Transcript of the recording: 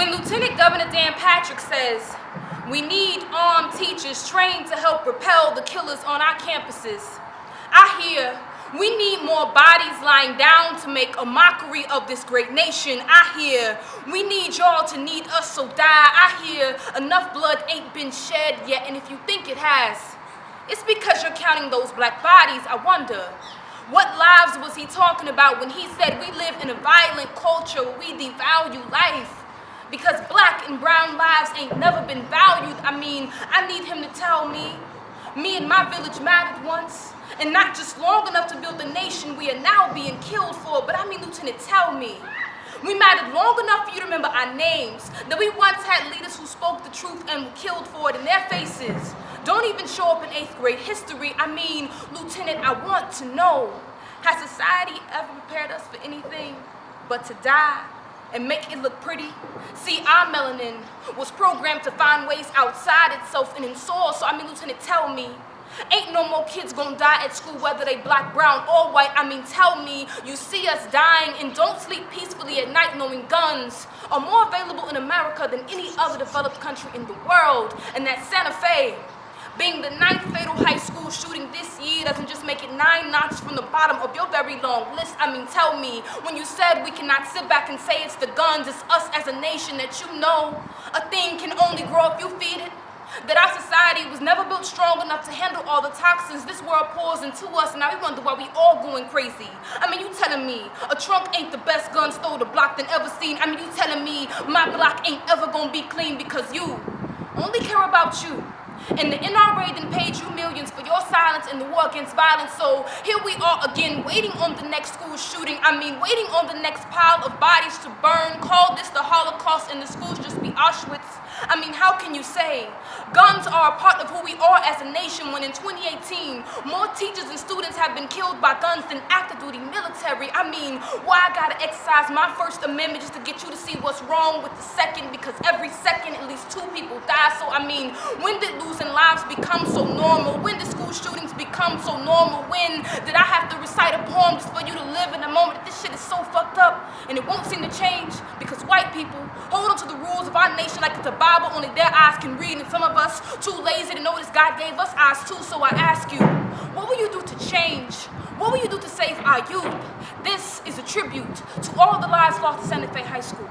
When Lieutenant Governor Dan Patrick says, we need armed teachers trained to help repel the killers on our campuses, I hear, we need more bodies lying down to make a mockery of this great nation. I hear, we need y'all to need us, so die. I hear, enough blood ain't been shed yet, and if you think it has, it's because you're counting those black bodies. I wonder, what lives was he talking about when he said we live in a violent culture where we devalue life? Because black and brown lives ain't never been valued. I mean, I need him to tell me and my village mattered once, and not just long enough to build the nation we are now being killed for, but I mean, Lieutenant, tell me. We mattered long enough for you to remember our names, that we once had leaders who spoke the truth and were killed for it, in their faces don't even show up in 8th grade history. I mean, Lieutenant, I want to know, has society ever prepared us for anything but to die and make it look pretty? See, our melanin was programmed to find ways outside itself and in soul. So I mean, Lieutenant, tell me, ain't no more kids gonna die at school, whether they black, brown, or white. I mean, tell me, you see us dying and don't sleep peacefully at night knowing guns are more available in America than any other developed country in the world, and that Santa Fe, being the 9th fatal high school shooting this year, doesn't just make it 9 notches from the bottom of your very long list. I mean, tell me, when you said we cannot sit back and say it's the guns, it's us as a nation, that you know a thing can only grow if you feed it, that our society was never built strong enough to handle all the toxins this world pours into us, and now we wonder why we all going crazy. I mean, you telling me a trunk ain't the best gun stole the block than ever seen. I mean, you telling me my block ain't ever gonna be clean because you only care about you. And the NRA then paid you millions for your silence in the war against violence. So here we are again, waiting on the next school shooting. I mean, waiting on the next pile of bodies to burn. Call this the Holocaust and the schools just be Auschwitz. I mean, how can you say guns are a part of who we are as a nation when in 2018, more teachers and students have been killed by guns than active duty military? I mean, why I gotta exercise my First Amendment just to get you to see what's wrong with the second? Because every second at least 2 people die. So I mean, when did losing lives become so normal? When did school shootings become so normal? When did I have to recite a poem just for you to live in a moment that this shit is so fucked up and it won't seem to change? Because white people hold on to the rules of our nation like it's a Bible only their eyes can read, and some of us too lazy to notice God gave us eyes too. So I ask you, what will you do to change? What will you do to save our youth? This is a tribute to all the lives lost at Santa Fe High School.